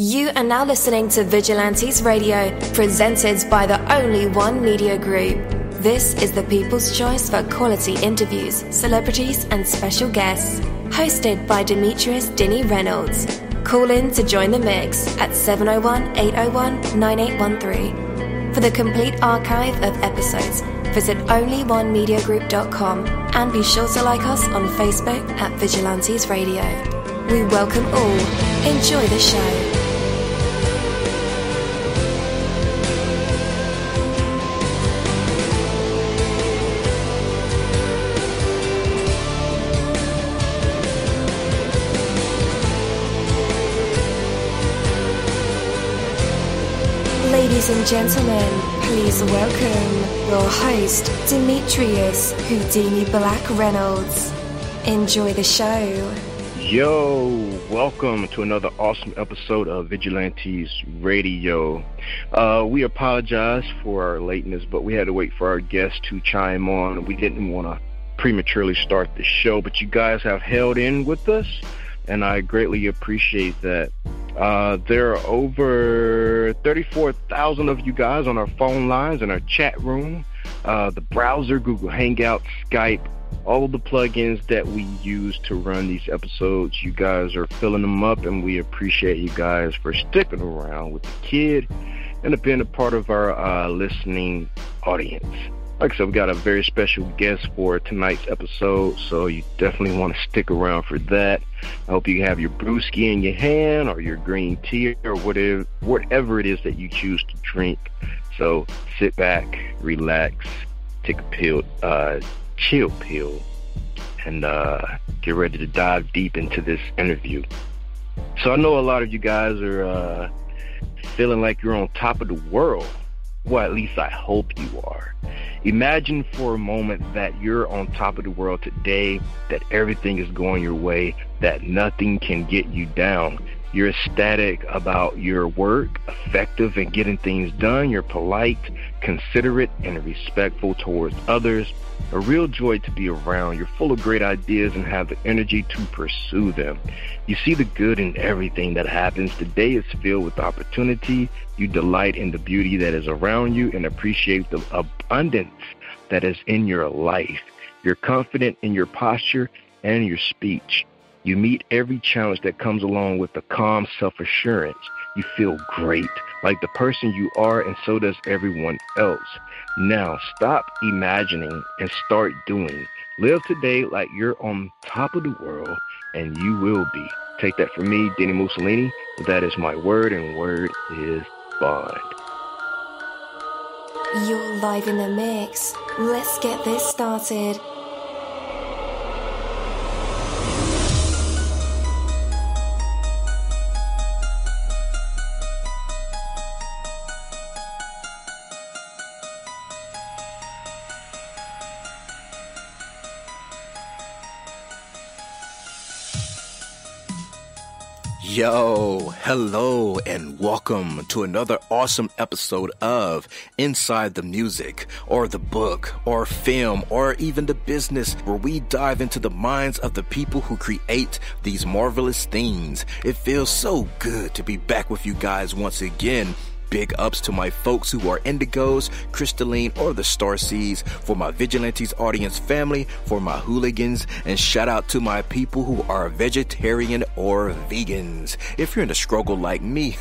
You are now listening to Vigilantes Radio, presented by the Only One Media Group. This is the people's choice for quality interviews, celebrities and special guests. Hosted by Demetrius Dinny Reynolds. Call in to join the mix at 701-801-9813. For the complete archive of episodes, visit onlyonemediagroup.com and be sure to like us on Facebook at Vigilantes Radio. We welcome all. Enjoy the show. Ladies and gentlemen, please welcome your host, Demetrius Houdini Black Reynolds. Enjoy the show. Yo, welcome to another awesome episode of Vigilantes Radio. We apologize for our lateness, but we had to wait for our guests to chime on. We didn't want to prematurely start the show, but you guys have held in with us, and I greatly appreciate that. There are over 34,000 of you guys on our phone lines, in our chat room, the browser, Google Hangouts, Skype, all of the plugins that we use to run these episodes. You guys are filling them up, and we appreciate you guys for sticking around with the kid and being a part of our listening audience. Like I said, we got a very special guest for tonight's episode, so you definitely want to stick around for that. I hope you have your brewski in your hand or your green tea or whatever it is that you choose to drink. So sit back, relax, take a chill pill, and get ready to dive deep into this interview. So I know a lot of you guys are feeling like you're on top of the world. Well, at least I hope you are. Imagine for a moment that you're on top of the world today, that everything is going your way, that nothing can get you down. You're ecstatic about your work, effective in getting things done. You're polite, considerate, and respectful towards others. A real joy to be around. You're full of great ideas and have the energy to pursue them. You see the good in everything that happens. The day is filled with opportunity. You delight in the beauty that is around you and appreciate the abundance that is in your life. You're confident in your posture and your speech. You meet every challenge that comes along with a calm self-assurance. You feel great, like the person you are, and so does everyone else. Now, stop imagining and start doing. Live today like you're on top of the world, and you will be. Take that from me, dini-mussolini. That is my word, and word is bond. You're live in the mix. Let's get this started. Yo, hello, and welcome to another awesome episode of Inside the Music, or the book, or film, or even the business, where we dive into the minds of the people who create these marvelous things. It feels so good to be back with you guys once again. Big ups to my folks who are indigos, crystalline, or the starseeds, for my Vigilantes audience family, for my hooligans, and shout out to my people who are vegetarian or vegans. If you're in the struggle like me,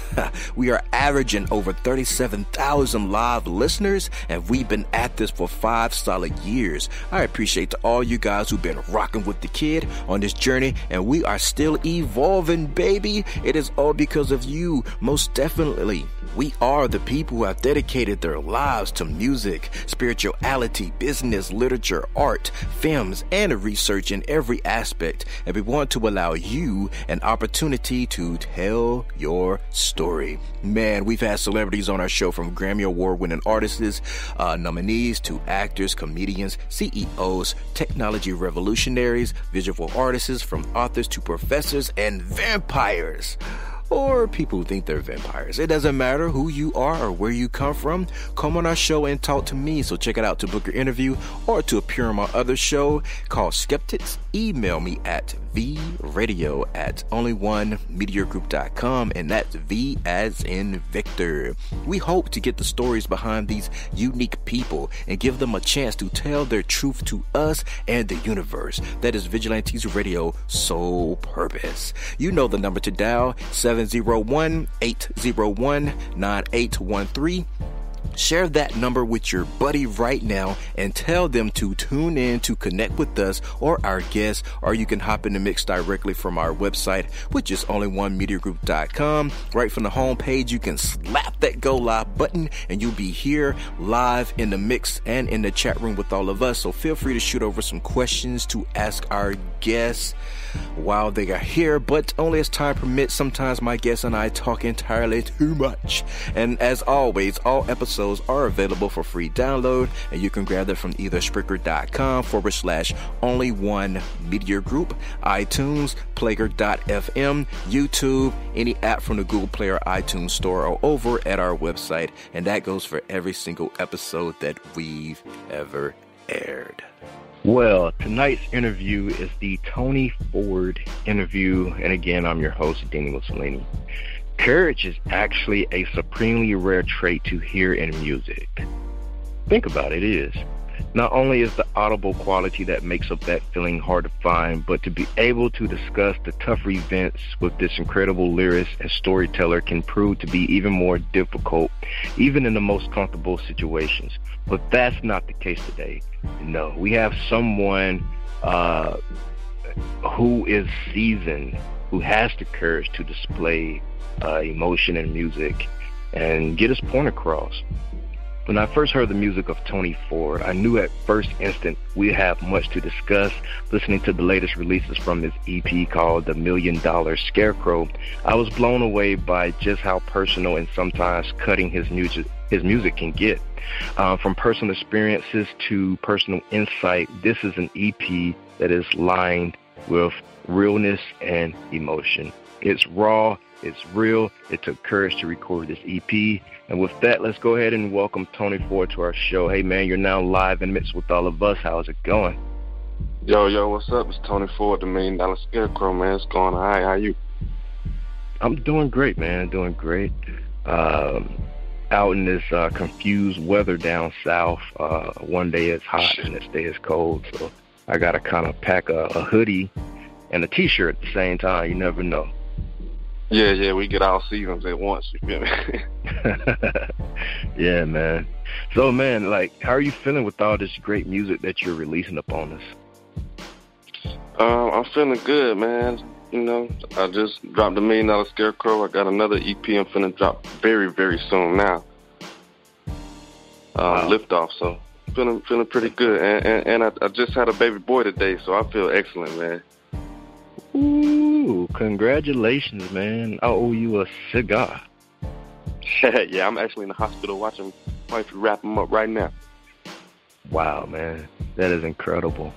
we are averaging over 37,000 live listeners, and we've been at this for 5 solid years. I appreciate to all you guys who've been rocking with the kid on this journey, and we are still evolving, baby. It is all because of you, most definitely. We are the people who have dedicated their lives to music, spirituality, business, literature, art, films, and research in every aspect. And we want to allow you an opportunity to tell your story. Man, we've had celebrities on our show, from Grammy Award-winning artists, nominees, to actors, comedians, CEOs, technology revolutionaries, visual artists, from authors to professors and vampires. or people who think they're vampires. It doesn't matter who you are or where you come from. Come on our show and talk to me. So check it out to book your interview or to appear on my other show called Skeptics. Email me at vradio@onlyonemediagroup.com, and that's V as in Victor. We hope to get the stories behind these unique people and give them a chance to tell their truth to us and the universe. That is Vigilantes Radio sole purpose. You know the number to dial, 701-801-9813. Share that number with your buddy right now and tell them to tune in to connect with us or our guests, or you can hop in the mix directly from our website, which is onlyonemediagroup.com. Right from the home page, you can slap that go live button and you'll be here live in the mix and in the chat room with all of us. So feel free to shoot over some questions to ask our guests while they are here, but only as time permits. Sometimes my guests and I talk entirely too much. And as always, all episodes are available for free download, and you can grab them from either Spreaker.com/onlyonemediagroup, iTunes, Player.fm, YouTube, any app from the Google Play or iTunes Store, or over at our website. And that goes for every single episode that we've ever aired. Well, tonight's interview is the Tony Ford interview, and again, I'm your host, Dini-Mussolini. Courage is actually a supremely rare trait to hear in music. Think about it, it is. Not only is the audible quality that makes up that feeling hard to find, but to be able to discuss the tougher events with this incredible lyricist and storyteller can prove to be even more difficult, even in the most comfortable situations. But that's not the case today. No, we have someone who is seasoned, who has the courage to display emotion in music and get his point across. When I first heard the music of Tony Ford, I knew at first instant we have much to discuss. Listening to the latest releases from his EP called The $1 Million Scarecrow, I was blown away by just how personal and sometimes cutting his music can get. From personal experiences to personal insight, this is an EP that is lined with realness and emotion. It's raw, it's real. It took courage to record this EP. And with that, let's go ahead and welcome Tony Ford to our show. Hey, man, you're now live in mix with all of us. How's it going? Yo, what's up? It's Tony Ford, the $1 Million Scarecrow, man. It's going all right. How you? I'm doing great, man. Doing great. Out in this confused weather down south. One day it's hot and next day it's cold. So I got to kind of pack a hoodie and a T-shirt at the same time. You never know. Yeah, we get all seasons at once, you feel me? Yeah, man. So, man, like, how are you feeling with all this great music that you're releasing upon us? I'm feeling good, man. You know, I just dropped the $1 Million Scarecrow. I got another EP I'm finna drop very, very soon now. Wow. Liftoff, so feeling pretty good. And I just had a baby boy today, so I feel excellent, man. Ooh, congratulations, man. I owe you a cigar. Yeah, I'm actually in the hospital watching wife wrap him up right now. Wow, man. That is incredible.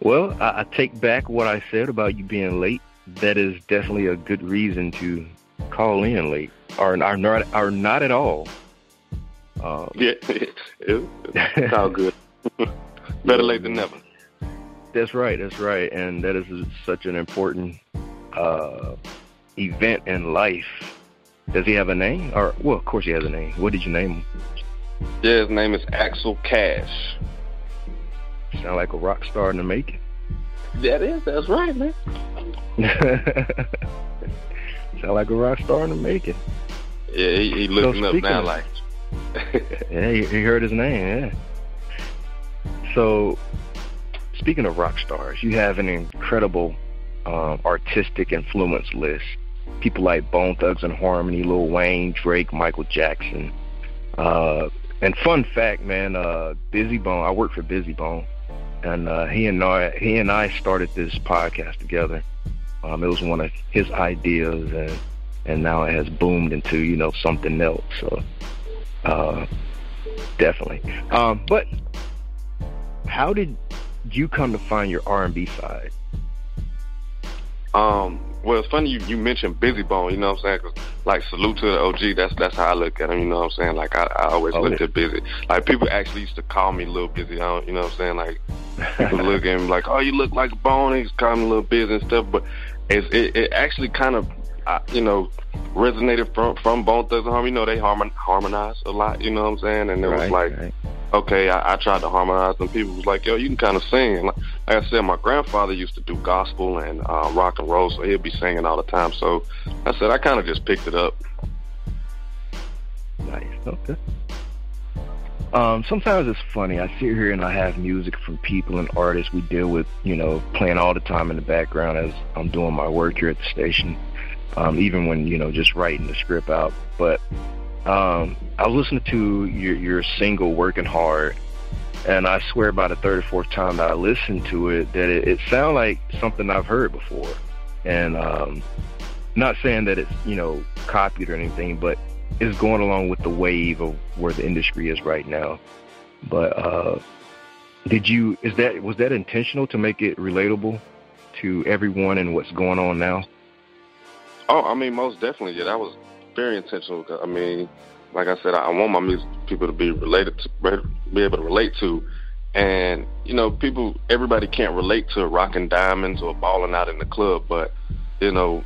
Well, I take back what I said about you being late. That is definitely a good reason to call in late, or not at all. Yeah, it's all good. Better late than never. That's right, and that is such an important event in life. Does he have a name? Well, of course he has a name. What did you name him? Yeah, his name is Axel Cash. Sound like a rock star in the making. That's right, man. Sound like a rock star in the making. Yeah, he looking up now like. Yeah, he heard his name, yeah. So, speaking of rock stars, you have an incredible artistic influence list. People like Bone Thugs and Harmony, Lil Wayne, Drake, Michael Jackson. And fun fact, man, Busy Bone, I work for Busy Bone, and he and I started this podcast together. It was one of his ideas, and now it has boomed into, something else. So, definitely. But how did you come to find your R&B side? Well, it's funny you mentioned Busy Bone, you know what I'm saying? 'Cause, like, salute to the OG, that's how I look at him, you know what I'm saying? Like, I always looked at Busy. Like, people actually used to call me Lil Busy, you know what I'm saying? Like, people look at me like, oh, you look like Bone, he's calling me Lil Busy and stuff, but it actually kind of, you know, resonated from Bone Thugs and Harmony. You know, they harmonize a lot, you know what I'm saying? And it was like, okay, I tried to harmonize, and people was like, yo, you can kind of sing. Like I said, my grandfather used to do gospel and rock and roll, so he'd be singing all the time. So I said, I kind of just picked it up. Nice, okay. Sometimes it's funny. I sit here and I have music from people and artists we deal with, you know, playing all the time in the background as I'm doing my work here at the station, even when, you know, just writing the script out. But I was listening to your single, Working Hard, and I swear by the third or fourth time that I listened to it that it sounded like something I've heard before. And not saying that it's, you know, copied or anything, but it's going along with the wave of where the industry is right now. But was that intentional to make it relatable to everyone and what's going on now? Oh, I mean, most definitely. Yeah, that was very intentional. I mean, like I said, I want my music people to be able to relate to. And, you know, everybody can't relate to rocking diamonds or balling out in the club, but, you know,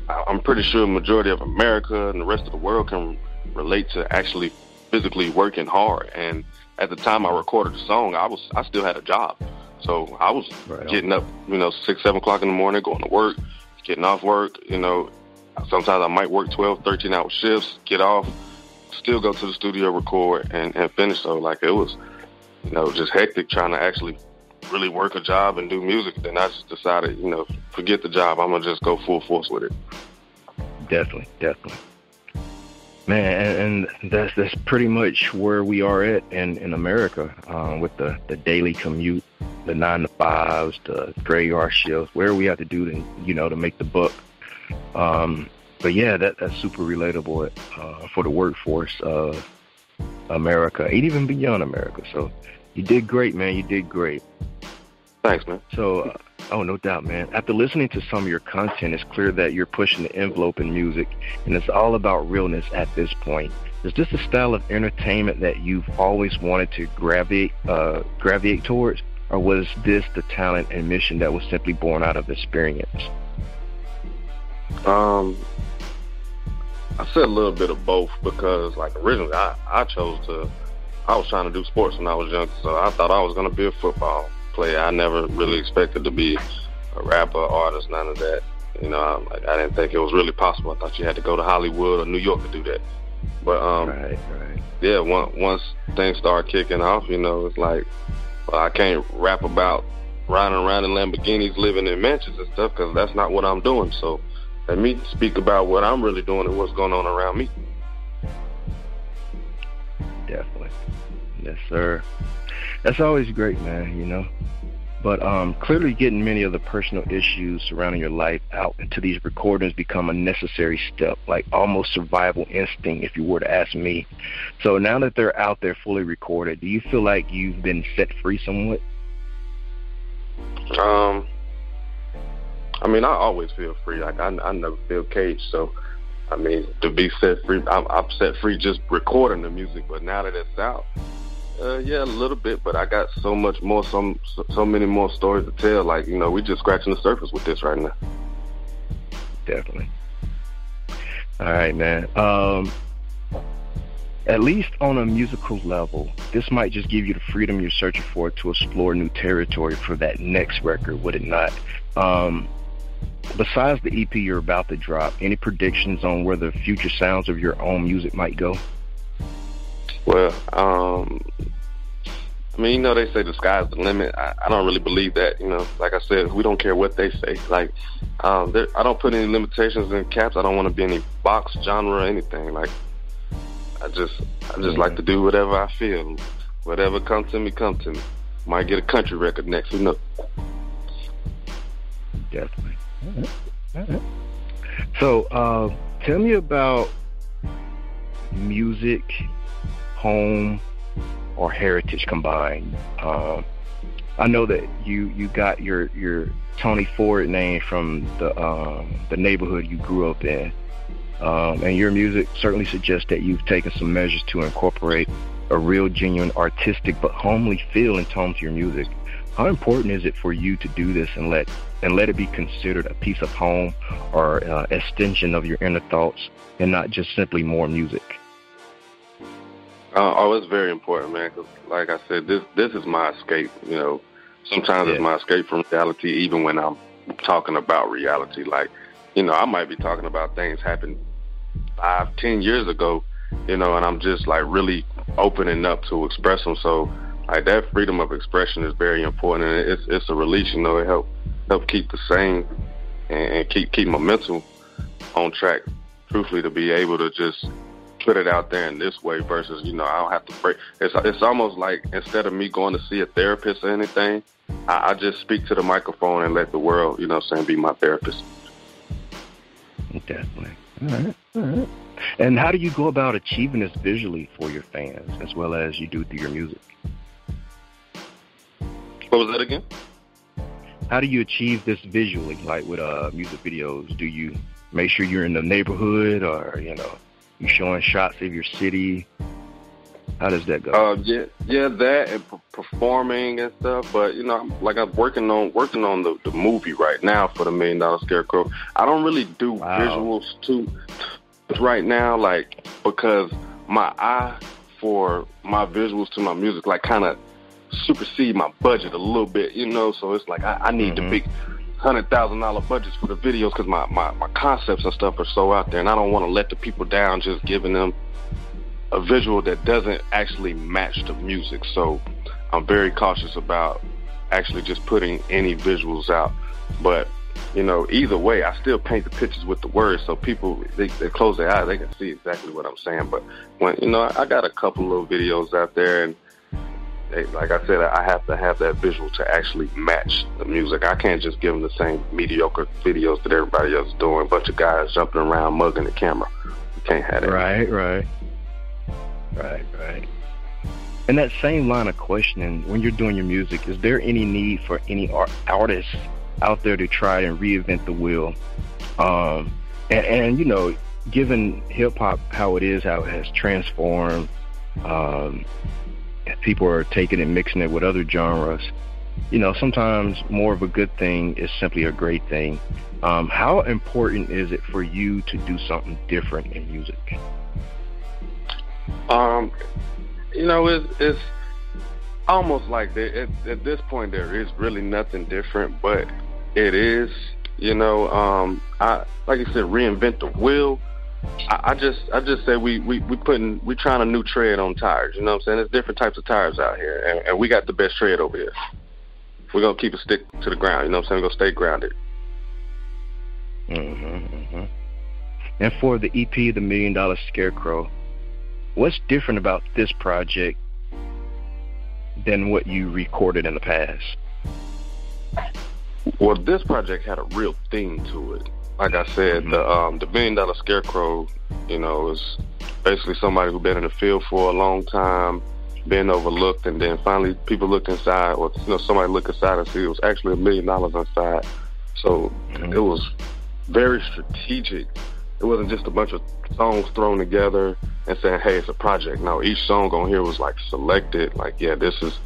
I'm pretty sure the majority of America and the rest of the world can relate to actually physically working hard. And at the time I recorded the song, I still had a job. So I was getting up, you know, 6, 7 o'clock in the morning, going to work, getting off work, you know. Sometimes I might work 12, 13-hour shifts, get off, still go to the studio, record, and finish. So, like, it was, you know, just hectic trying to actually really work a job and do music. Then I just decided, you know, forget the job. I'm going to just go full force with it. Definitely. Man, and that's pretty much where we are at in America, with the daily commute, the 9 to 5s, the graveyard shifts, where we have to do to make the buck. But yeah, that's super relatable for the workforce of America and even beyond America. So you did great, man. You did great. Thanks, man. So, no doubt, man. After listening to some of your content, it's clear that you're pushing the envelope in music, and it's all about realness at this point. Is this a style of entertainment that you've always wanted to gravitate towards, or was this the talent and mission that was simply born out of experience? I said a little bit of both because, like, originally I was trying to do sports when I was young, so I thought I was going to be a football player. I never really expected to be a rapper, artist, none of that. You know, I didn't think it was really possible. I thought you had to go to Hollywood or New York to do that. But, right. Yeah, once things started kicking off, you know, it's like, well, I can't rap about riding around in Lamborghinis, living in mansions and stuff, because that's not what I'm doing. So let me speak about what I'm really doing and what's going on around me. Definitely. Yes, sir. That's always great, man, you know. But clearly getting many of the personal issues surrounding your life out into these recordings become a necessary step, like almost survival instinct, if you were to ask me. So now that they're out there fully recorded, do you feel like you've been set free somewhat? I mean, I always feel free. Like, I never feel caged. So, I mean, to be set free, I'm set free just recording the music. But now that it's out, yeah, a little bit. But I got so much more, so many more stories to tell. Like, you know, we just scratching the surface with this right now. Definitely. All right, man. At least on a musical level, this might just give you the freedom you're searching for to explore new territory for that next record, would it not? Besides the EP you're about to drop, any predictions on where the future sounds of your own music might go? Well, I mean, you know, they say the sky's the limit. I don't really believe that. You know, like I said, we don't care what they say. Like, I don't put any limitations in caps. I don't want to be any box, genre, or anything. Like, I just like to do whatever I feel. Whatever comes to me, come to me. Might get a country record next, who knows? Definitely. All right. So, tell me about music, home, or heritage combined. I know that you got your Tony Ford name from the neighborhood you grew up in, and your music certainly suggests that you've taken some measures to incorporate a real, genuine, artistic but homely feel and tone to your music. How important is it for you to do this and let it be considered a piece of home or extension of your inner thoughts and not just simply more music? It's very important, man, because like I said, this is my escape. Sometimes it's my escape from reality, even when I'm talking about reality. Like, I might be talking about things happened 5-10 years ago, and I'm just like really opening up to express them. So like that freedom of expression is very important, and it's a release. It help keep the sane and keep my mental on track. Truthfully, to be able to just put it out there in this way versus I don't have to break. It's almost like instead of me going to see a therapist or anything, I just speak to the microphone and let the world, be my therapist. Definitely. All right. And how do you go about achieving this visually for your fans as well as you do through your music? What was that again? How do you achieve this visually, like with music videos? Do you make sure you're in the neighborhood or, you showing shots of your city? How does that go? That and performing and stuff. But I'm working on the movie right now for the $1 Million Scarecrow. I don't really do visuals too right now, like because my eye for my visuals to my music kind of supersede my budget a little bit, So it's like I need the big $100,000 budgets for the videos because my concepts and stuff are so out there, and I don't want to let the people down just giving them a visual that doesn't actually match the music. So I'm very cautious about actually just putting any visuals out. But either way, I still paint the pictures with the words, so people they close their eyes, they can see exactly what I'm saying. But when I got a couple little videos out there, and like I said, I have to have that visual to actually match the music. I can't just give them the same mediocre videos that everybody else is doing. A bunch of guys jumping around, mugging the camera. You can't have that. Right. In that same line of questioning, when you're doing your music, is there any need for any artists out there to try and reinvent the wheel? And given hip-hop how it is, how it has transformed, people are taking and mixing it with other genres. Sometimes more of a good thing is simply a great thing. How important is it for you to do something different in music? It's almost like at this point there is really nothing different, but it is, I like you said, reinvent the wheel. I just say we trying a new tread on tires. You know what I'm saying? There's different types of tires out here, and we got the best tread over here. We're gonna keep it stick to the ground. You know what I'm saying? We're gonna stay grounded. And for the EP, the $1 Million Scarecrow, what's different about this project than what you recorded in the past? Well, this project had a real theme to it. Like I said, the $1 Million Scarecrow, is basically somebody who's been in the field for a long time, been overlooked, and then finally people look inside, or somebody look inside and see it was actually $1 million inside. So it was very strategic. It wasn't just a bunch of songs thrown together and saying, hey, it's a project. No, each song on here was selected, this is,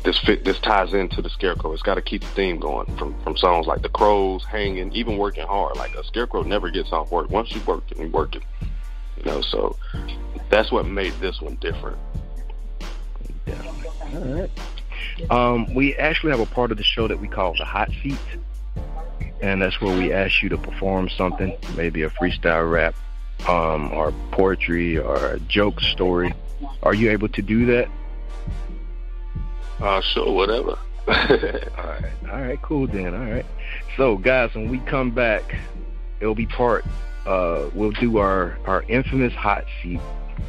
this ties into the Scarecrow. It's got to keep the theme going from songs like The Crows, Hanging, even Working Hard. Like a Scarecrow never gets off work. Once you work it, you work it. So that's what made this one different. All right. We actually have a part of the show that we call the hot seat, and that's where we ask you to perform something, maybe a freestyle rap, or poetry, or a joke story. Are you able to do that? Sure, whatever. All right, cool then. All right. So, guys, when we come back, it'll be we'll do our infamous hot seat.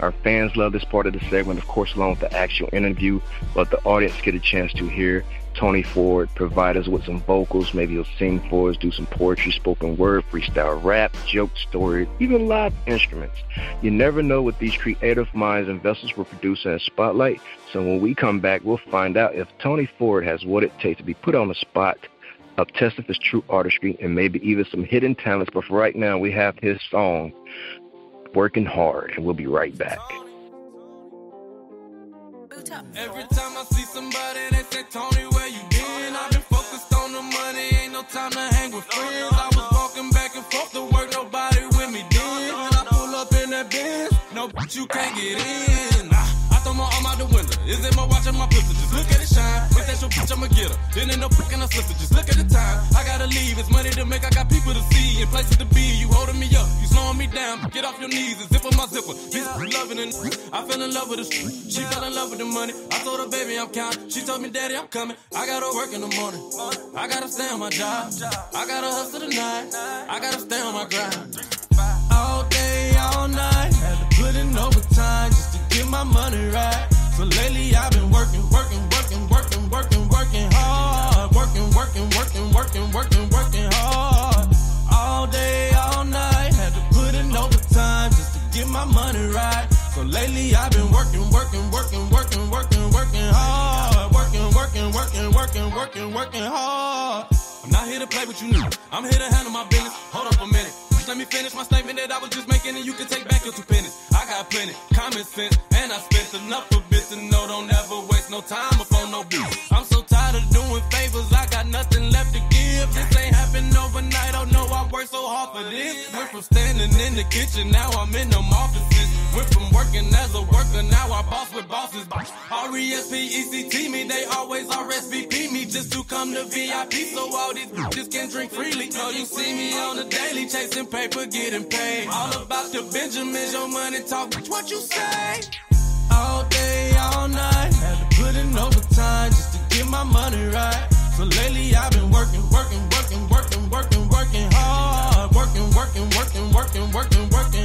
Our fans love this part of the segment, of course, along with the actual interview, but the audience get a chance to hear Tony Ford provide us with some vocals. Maybe he'll sing for us, do some poetry, spoken word, freestyle rap, joke, story, even live instruments. You never know what these creative minds and vessels will produce in a spotlight. So when we come back, we'll find out if Tony Ford has what it takes to be put on the spot, of test of his true artistry, and maybe even some hidden talents. But for right now, we have his song, Working Hard, and we'll be right back. Every time I see somebody, they say, Tony, where you been? I've been focused on the money, ain't no time to hang with friends. I was walking back and forth to work, nobody with me then. When I pull up in that Benz, no, but you can't get in. I throw my arm out the window. Is it my watch or my pistol? Just look at it shine. If that's your bitch, I'ma get her. Then ain't no fucking a sister. Just look at the time. I gotta leave. It's money to make. I got people to see and places to be. You holding me up. You slowing me down. Get off your knees and zip up my zipper. Bitch, loving it. I fell in love with the street. She fell in love with the money. I told her, baby, I'm counting. She told me, daddy, I'm coming. I gotta work in the morning. I gotta stay on my job. I gotta hustle tonight. I gotta stay on my grind. All day, all night. Had to put in overtime just to get my money right. So lately I've been working hard. Working hard. All day, all night. Had to put in overtime just to get my money right. So lately I've been working hard. Working hard. I'm not here to play with you new. I'm here to handle my business. Hold up a minute. Let me finish my statement that I was just making, and you can take back your 2 pennies. I got plenty, common sense, and I spent enough for bitch to know don't ever waste no time upon no beat. I'm so tired of doing favors, I got nothing left to give. This ain't happened overnight, oh no, I worked so hard for this. Went from standing in the kitchen, now I'm in them offices. Went from working as a worker, now I boss with bosses. R-E-S-P-E-C-T me, they always RSVP me just to come to VIP, so all these bitches can drink freely. Oh, you see me on the daily, chasing paper, getting paid. All about the Benjamins, your money talk, bitch, what you say? All day, all night, had to put in overtime just to get my money right. So lately I've been working hard. Working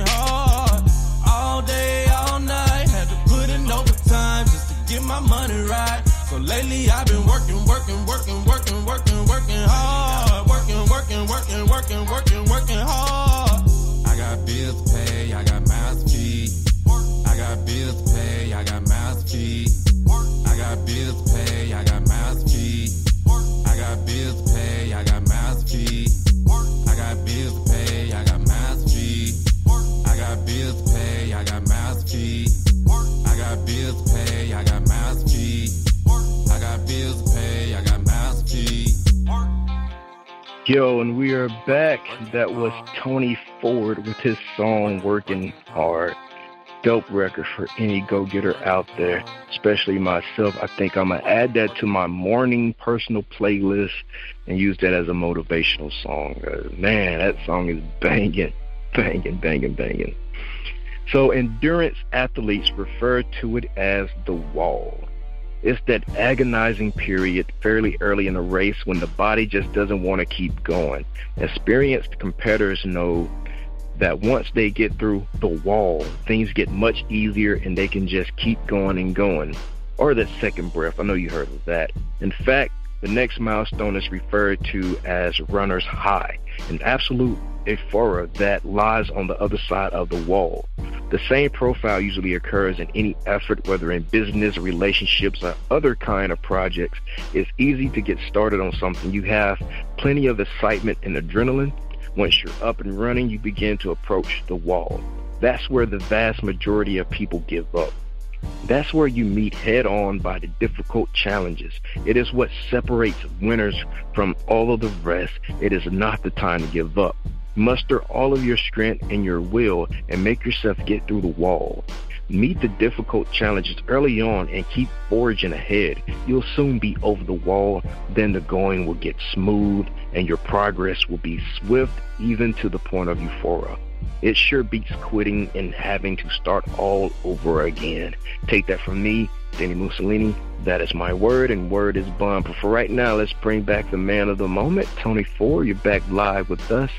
hard. All day, all night, had to put in overtime just to get my money right. So lately I've been working hard. Working hard. I got bills to pay, I got mouths to feed. I got bills to pay, I got mouths to feed. I got bills to pay, I got mouths to feed. I got bills to pay, I got mouths to feed. I got bills to pay, I got mouths to feed. I got bills to pay, I got mouths to feed. I got bills to pay, I got mouths to feed. I got bills to pay, I got mouths to feed. Yo, and we are back. That was Tony Ford with his song Working Hard. Dope record for any go-getter out there, especially myself. I think I'm going to add that to my morning personal playlist and use that as a motivational song. Man, that song is banging. So endurance athletes refer to it as the wall. It's that agonizing period fairly early in a race when the body just doesn't want to keep going. Experienced competitors know that once they get through the wall, things get much easier and they can just keep going and going. Or that second breath. I know you heard of that. In fact, the next milestone is referred to as runner's high, an absolute euphoria that lies on the other side of the wall. The same profile usually occurs in any effort, whether in business, relationships, or other kind of projects. It's easy to get started on something. You have plenty of excitement and adrenaline. Once you're up and running, you begin to approach the wall. That's where the vast majority of people give up. That's where you meet head on by the difficult challenges. It is what separates winners from all of the rest. It is not the time to give up. Muster all of your strength and your will and make yourself get through the wall. Meet the difficult challenges early on and keep forging ahead. You'll soon be over the wall. Then the going will get smooth and your progress will be swift, even to the point of euphoria. It sure beats quitting and having to start all over again. Take that from me. Dini-Mussolini, that is my word, and word is bond. But for right now, let's bring back the man of the moment, Tony Ford. You're back live with us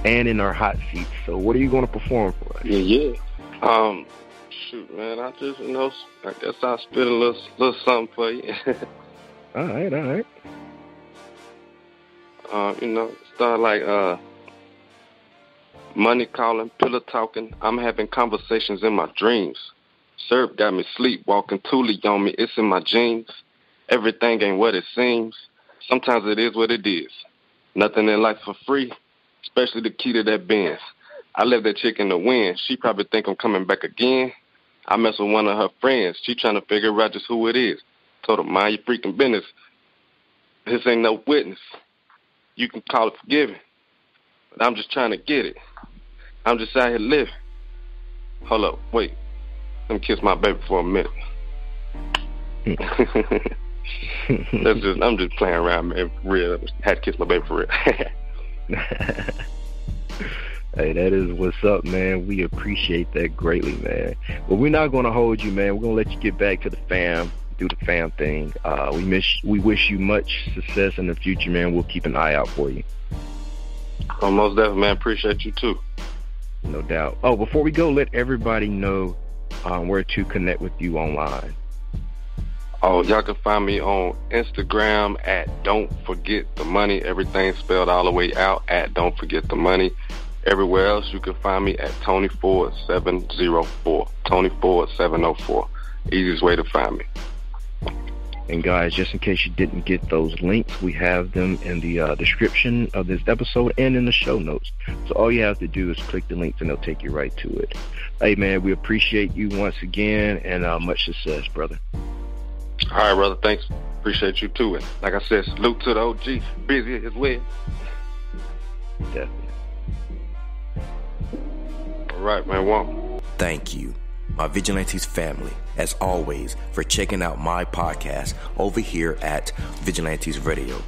and in our hot seats. So what are you going to perform for us? Yeah. Shoot, man, I just, I guess I'll spit a little something for you. All right. Start like, money calling, pillow talking. I'm having conversations in my dreams. Syrup got me sleepwalking, Thule on me, it's in my jeans. Everything ain't what it seems. Sometimes it is what it is. Nothing in life for free, especially the key to that Benz. I left that chick in the wind. She probably think I'm coming back again. I mess with one of her friends. She trying to figure out just who it is. Told her, mind your freaking business. This ain't no witness. You can call it forgiving. But I'm just trying to get it. I'm just out here living. Hold up, wait. Let me kiss my baby for a minute. I'm just playing around, man. For real. I had to kiss my baby for real. Hey, that is what's up, man. We appreciate that greatly, man. But we're not going to hold you, man. We're going to let you get back to the fam, do the fam thing. We wish you much success in the future, man. We'll keep an eye out for you. Oh, most definitely, man. Appreciate you, too. No doubt. Oh, before we go, let everybody know where to connect with you online. Oh, y'all can find me on Instagram at Don't Forget the Money. Everything spelled all the way out at Don't Forget the Money. Everywhere else, you can find me at Tony Ford 704. Tony Ford 704. Easiest way to find me. And guys, just in case you didn't get those links, we have them in the description of this episode and in the show notes. So all you have to do is click the links and they'll take you right to it. Hey, man, we appreciate you once again, and much success, brother. All right, brother. Thanks. Appreciate you, too. And like I said, salute to the OG. Busy as well. Definitely. All right, man. Well. Thank you, my Vigilantes family, as always, for checking out my podcast over here at Vigilantes Radio.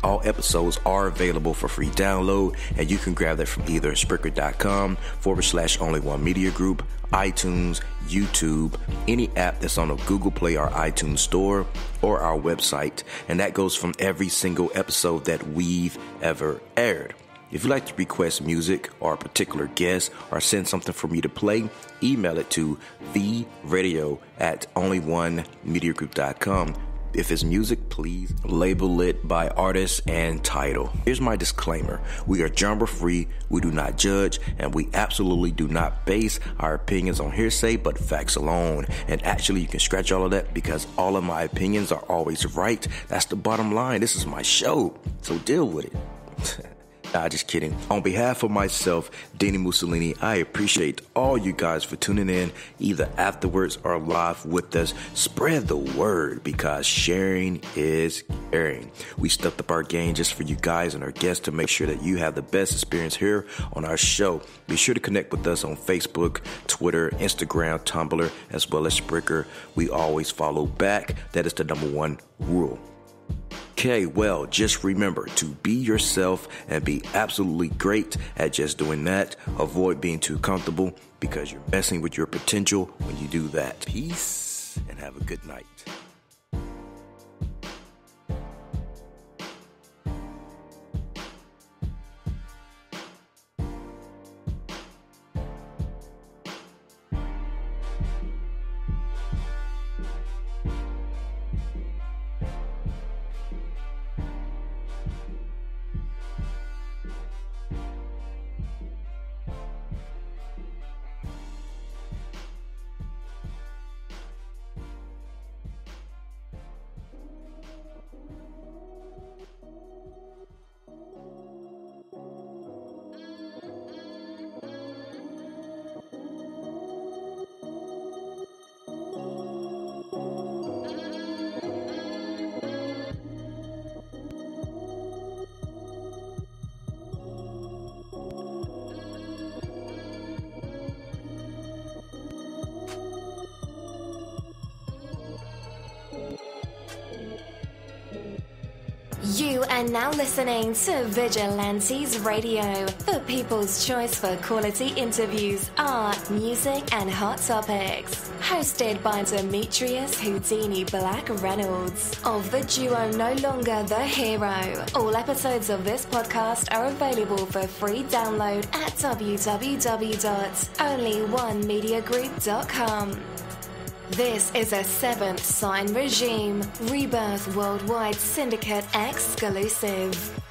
All episodes are available for free download, and you can grab that from either Spreaker.com/only1mediagroup, iTunes, YouTube, any app that's on a Google Play or iTunes store, or our website. And that goes from every single episode that we've ever aired. If you'd like to request music or a particular guest or send something for me to play, email it to theradio@only1mediagroup.com. If it's music, please label it by artist and title. Here's my disclaimer. We are genre free, we do not judge, and we absolutely do not base our opinions on hearsay, but facts alone. And actually, you can scratch all of that because all of my opinions are always right. That's the bottom line. This is my show, so deal with it. Nah, just kidding. On behalf of myself, Dini-Mussolini, I appreciate all you guys for tuning in, either afterwards or live with us. Spread the word because sharing is caring. We stepped up our game just for you guys and our guests to make sure that you have the best experience here on our show. Be sure to connect with us on Facebook, Twitter, Instagram, Tumblr, as well as Spreaker. We always follow back. That is the number one rule. Okay, well, just remember to be yourself and be absolutely great at just doing that. Avoid being too comfortable because you're messing with your potential when you do that. Peace and have a good night. You are now listening to Vigilantes Radio, the people's choice for quality interviews, art, music, and hot topics. Hosted by Demetrius Houdini Black Reynolds of the duo No Longer the Hero. All episodes of this podcast are available for free download at www.onlyonemediagroup.com. This is a Seventh Sign Regime Rebirth Worldwide Syndicate exclusive.